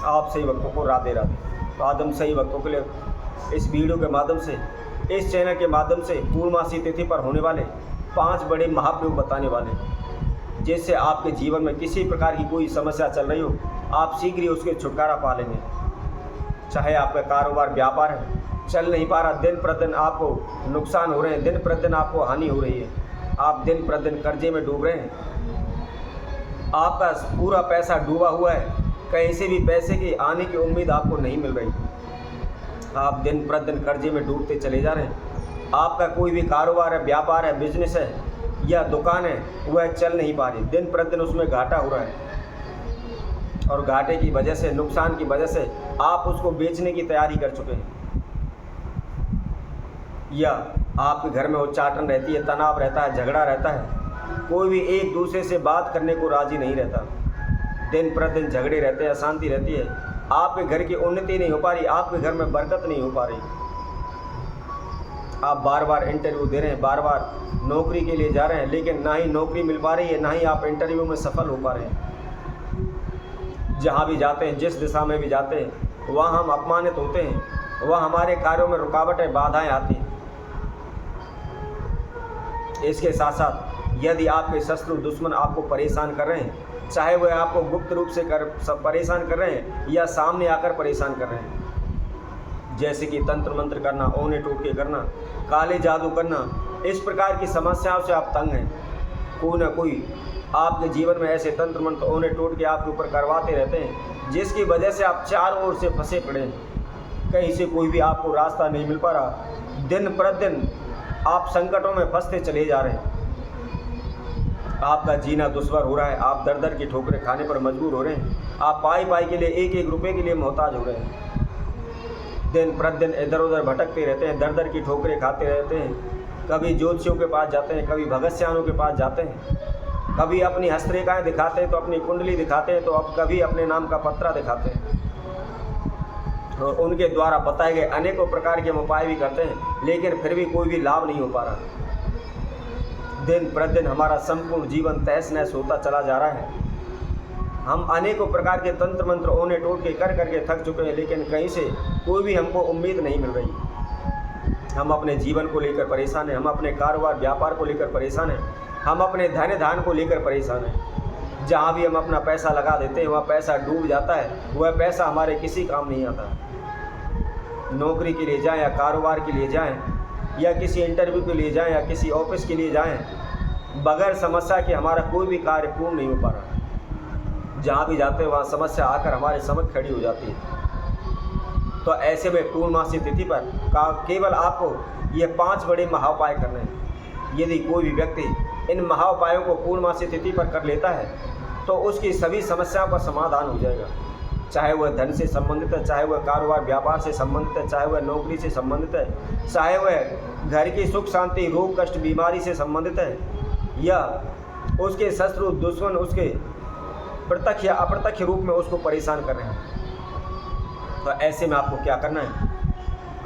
आप सही भक्तों को राधे राधे। तो आज हम सही भक्तों के लिए इस वीडियो के माध्यम से, इस चैनल के माध्यम से पूर्णमासी तिथि पर होने वाले 5 बड़े महाप्रयोग बताने वाले, जिससे आपके जीवन में किसी प्रकार की कोई समस्या चल रही हो, आप शीघ्र ही उसके छुटकारा पा लेंगे। चाहे आपका कारोबार व्यापार है, चल नहीं पा रहा, दिन प्रतिदिन आपको नुकसान हो रहे हैं, दिन प्रतिदिन आपको हानि हो रही है, आप दिन प्रतिदिन कर्जे में डूब रहे हैं, आपका पूरा पैसा डूबा हुआ है, कहीं से भी पैसे की आने की उम्मीद आपको नहीं मिल रही, आप दिन प्रतिदिन कर्जे में डूबते चले जा रहे हैं, आपका कोई भी कारोबार है, व्यापार है, बिजनेस है या दुकान है, वह चल नहीं पा रही, दिन प्रतिदिन उसमें घाटा हो रहा है, और घाटे की वजह से, नुकसान की वजह से आप उसको बेचने की तैयारी कर चुके हैं, या आपके घर में उच्चाटन रहती है, तनाव रहता है, झगड़ा रहता है, कोई भी एक दूसरे से बात करने को राजी नहीं रहता, दिन प्रतिदिन झगड़े रहते हैं, अशांति रहती है, आपके घर की उन्नति नहीं हो पा रही, आपके घर में बरकत नहीं हो पा रही, आप बार बार इंटरव्यू दे रहे हैं, बार बार नौकरी के लिए जा रहे हैं, लेकिन ना ही नौकरी मिल पा रही है, ना ही आप इंटरव्यू में सफल हो पा रहे हैं। जहाँ भी जाते हैं, जिस दिशा में भी जाते हैं, वहाँ हम अपमानित होते हैं, वहाँ हमारे कार्यों में रुकावटें, बाधाएं आती हैं। इसके साथ साथ यदि आपके शत्रु दुश्मन आपको परेशान कर रहे हैं, चाहे वह आपको गुप्त रूप से परेशान कर रहे हैं या सामने आकर परेशान कर रहे हैं, जैसे कि तंत्र मंत्र करना, ओने टोटके करना, काले जादू करना, इस प्रकार की समस्याओं से आप तंग हैं, कोई ना कोई आपके जीवन में ऐसे तंत्र मंत्र, ओने टोटके आपके ऊपर करवाते रहते हैं, जिसकी वजह से आप चारों ओर से फंसे पड़े हैं, कहीं से कोई भी आपको रास्ता नहीं मिल पा रहा, दिन प्रतिदिन आप संकटों में फंसते चले जा रहे हैं, आपका जीना दुश्वार हो रहा है, आप दर दर की ठोकरें खाने पर मजबूर हो रहे हैं, आप पाई पाई के लिए, एक एक रुपये के लिए मोहताज हो रहे हैं, दिन प्रतिदिन इधर उधर भटकते रहते हैं, दर दर की ठोकरें खाते रहते हैं, कभी ज्योतिषियों के पास जाते हैं, कभी भगस्यानों के पास जाते हैं, कभी अपनी हस्तरेखाएँ दिखाते हैं तो अपनी कुंडली दिखाते हैं, तो अब कभी अपने नाम का पत्रा दिखाते हैं, और उनके द्वारा बताए गए अनेकों प्रकार के उपाय भी करते हैं, लेकिन फिर भी कोई भी लाभ नहीं हो पा रहा। दिन प्रतिदिन हमारा संपूर्ण जीवन तहस नहस होता चला जा रहा है, हम अनेकों प्रकार के तंत्र मंत्र, ओने टोटके कर करके थक चुके हैं, लेकिन कहीं से कोई भी हमको उम्मीद नहीं मिल रही। हम अपने जीवन को लेकर परेशान हैं, हम अपने कारोबार व्यापार को लेकर परेशान हैं, हम अपने धन धान को लेकर परेशान हैं। जहाँ भी हम अपना पैसा लगा देते हैं, वह पैसा डूब जाता है, वह पैसा हमारे किसी काम नहीं आता। नौकरी के लिए जाएं या कारोबार के लिए जाएं या किसी इंटरव्यू के लिए जाएं या किसी ऑफिस के लिए जाएं, बगैर समस्या के हमारा कोई भी कार्य पूर्ण नहीं हो पा रहा। जहाँ भी जाते हैं वहाँ समस्या आकर हमारे समक्ष खड़ी हो जाती है। तो ऐसे में पूर्णमासी तिथि पर केवल आपको ये 5 बड़े महाउपाय करने हैं। यदि कोई भी व्यक्ति इन महाउपायों को पूर्णमासी तिथि पर कर लेता है तो उसकी सभी समस्याओं का समाधान हो जाएगा, चाहे वह धन से संबंधित है, चाहे वह कारोबार व्यापार से संबंधित है, चाहे वह नौकरी से संबंधित है, चाहे वह घर की सुख शांति, रोग कष्ट, बीमारी से संबंधित है, या उसके शत्रु दुश्मन उसके प्रत्यक्ष या अप्रत्यक्ष रूप में उसको परेशान कर रहे हैं। तो ऐसे में आपको क्या करना है,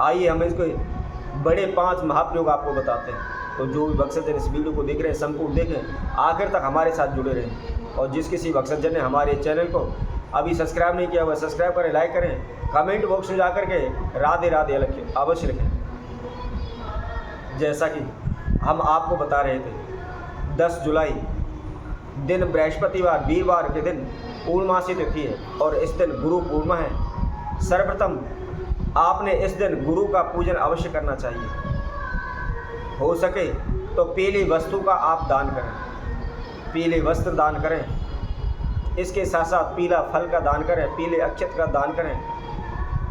आइए हम इसको बड़े 5 महाप्रयोग आपको बताते हैं। तो जो भी भक्तजन इस वीडियो को देख रहे हैं संपूर्ण देखें, आखिर तक हमारे साथ जुड़े रहें। और जिस किसी भक्तजन ने हमारे चैनल को अभी सब्सक्राइब नहीं किया हुआ, सब्सक्राइब करें, लाइक करें, कमेंट बॉक्स में जाकर के राधे राधे अवश्य लिखें। जैसा कि हम आपको बता रहे थे, 10 जुलाई दिन बृहस्पतिवार, वीरवार के दिन पूर्णमासी तिथि है और इस दिन गुरु पूर्णिमा है। सर्वप्रथम आपने इस दिन गुरु का पूजन अवश्य करना चाहिए। हो सके तो पीली वस्तु का आप दान करें, पीले वस्त्र दान करें, इसके साथ साथ पीला फल का दान करें, पीले अक्षत का दान करें,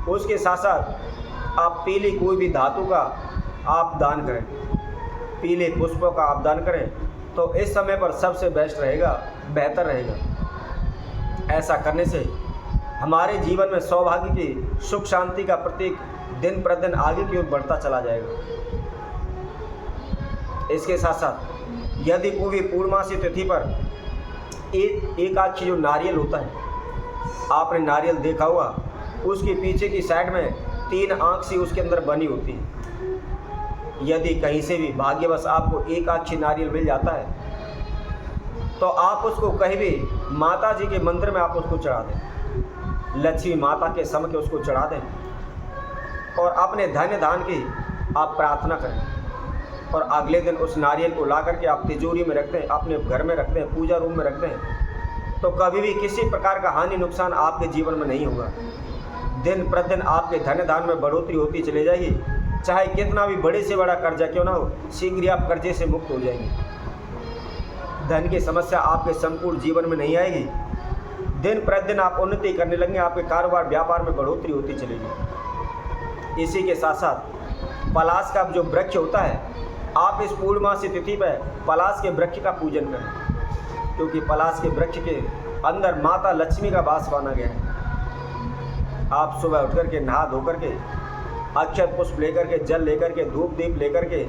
उसके साथ साथ आप पीली कोई भी धातु का आप दान करें, पीले पुष्पों का आप दान करें, तो इस समय पर सबसे बेस्ट रहेगा, बेहतर रहेगा। ऐसा करने से हमारे जीवन में सौभाग्य की, सुख शांति का प्रतीक दिन प्रतिदिन आगे की ओर बढ़ता चला जाएगा। इसके साथ साथ यदि कोई भी पूर्णमासी तिथि पर एक आखी जो नारियल होता है, आपने नारियल देखा हुआ, उसके पीछे की साइड में 3 आँख सी उसके अंदर बनी होती है। यदि कहीं से भी भाग्यवश आपको एक आखी नारियल मिल जाता है तो आप उसको कहीं भी माता जी के मंदिर में आप उसको चढ़ा दें, लक्ष्मी माता के सम के उसको चढ़ा दें और अपने धन्य धान की आप प्रार्थना करें। और अगले दिन उस नारियल को ला करके आप तिजोरी में रखते हैं, अपने घर में रखते हैं, पूजा रूम में रखते हैं, तो कभी भी किसी प्रकार का हानि नुकसान आपके जीवन में नहीं होगा। दिन प्रतिदिन आपके धन्य धान में बढ़ोतरी होती चली जाएगी। चाहे कितना भी बड़े से बड़ा कर्जा क्यों ना हो, शीघ्र ही आप कर्जे से मुक्त हो जाएंगे। धन की समस्या आपके संपूर्ण जीवन में नहीं आएगी। दिन प्रतिदिन आप उन्नति करने लगेंगे, आपके कारोबार व्यापार में बढ़ोतरी होती चलेगी। इसी के साथ साथ पलाश का जो वृक्ष होता है, आप इस पूर्णमासी तिथि पर पलाश के वृक्ष का पूजन करें, क्योंकि पलाश के वृक्ष के अंदर माता लक्ष्मी का वास माना गया है। आप सुबह उठ करके नहा धो करके अक्षत पुष्प लेकर के, जल लेकर के, धूप दीप लेकर के,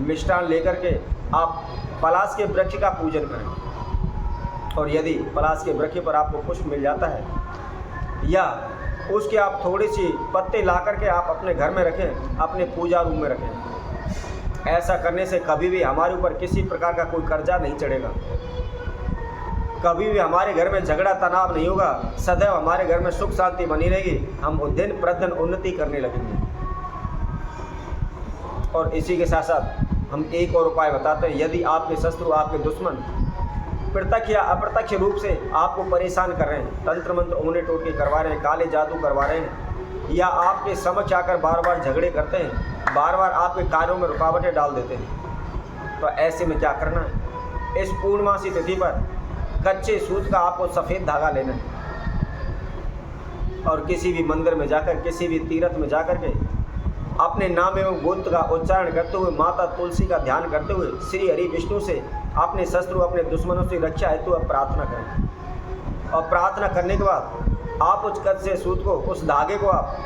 मिष्ठान लेकर के आप पलाश के वृक्ष का पूजन करें। और यदि पलाश के वृक्ष पर आपको पुष्प मिल जाता है या उसके आप थोड़ी सी पत्ते ला करके आप अपने घर में रखें, अपने पूजा रूम में रखें। ऐसा करने से कभी भी हमारे ऊपर किसी प्रकार का कोई कर्जा नहीं चढ़ेगा, कभी भी हमारे घर में झगड़ा तनाव नहीं होगा, सदैव हमारे घर में सुख शांति बनी रहेगी। हम दिन प्रतिदिन उन्नति करने लगेंगे। और इसी के साथ साथ हम एक और उपाय बताते हैं। यदि आपके शत्रु, आपके दुश्मन प्रत्यक्ष या अप्रत्यक्ष रूप से आपको परेशान कर रहे हैं, तंत्र मंत्र ओने टोटके करवा रहे हैं, काले जादू करवा रहे हैं, या आपके समक्ष आकर बार बार झगड़े करते हैं, बार बार आपके कार्यों में रुकावटें डाल देते हैं, तो ऐसे में क्या करना है? इस पूर्णमासी तिथि पर कच्चे सूत का आपको सफ़ेद धागा लेना है और किसी भी मंदिर में जाकर, किसी भी तीर्थ में जाकर के अपने नाम एवं गोत्र का उच्चारण करते हुए, माता तुलसी का ध्यान करते हुए, श्री हरि विष्णु से अपने शत्रु, अपने दुश्मनों से रक्षा हेतु आप प्रार्थना करें। और प्रार्थना करने के बाद आप उस कच्चे सूत को, उस धागे को आप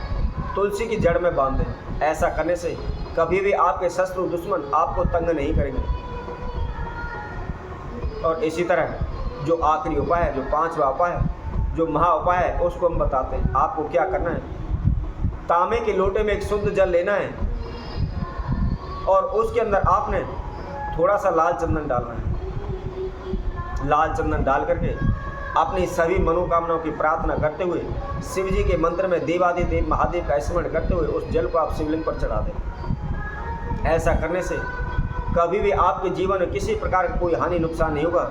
तुलसी की जड़ में बांध दें। ऐसा करने से कभी भी आपके शत्रु दुश्मन आपको तंग नहीं करेंगे। और इसी तरह जो आखिरी उपाय है, जो 5वां उपाय है, जो महा उपाय है, उसको हम बताते हैं। आपको क्या करना है? तांबे के लोटे में एक शुद्ध जल लेना है और उसके अंदर आपने थोड़ा सा लाल चंदन डालना है। लाल चंदन डाल करके अपनी सभी मनोकामनाओं की प्रार्थना करते हुए, शिव जी के मंत्र में देवादिदेव महादेव का स्मरण करते हुए उस जल को आप शिवलिंग पर चढ़ा दें। ऐसा करने से कभी भी आपके जीवन में किसी प्रकार का कोई हानि नुकसान नहीं होगा,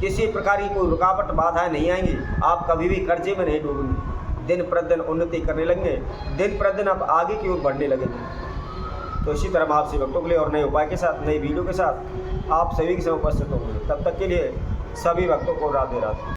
किसी प्रकार की कोई रुकावट बाधाएं नहीं आएंगी, आप कभी भी कर्जे में नहीं डूबेंगे। दिन प्रतिदिन उन्नति करने लगेंगे, दिन प्रतिदिन आप आगे की ओर बढ़ने लगेंगे। तो इसी तरह हम आपसे भक्तों के लिए और नए उपाय के साथ, नई वीडियो के साथ आप सभी के समय उपस्थित होंगे। तब तक के लिए सभी भक्तों को राधे राधे।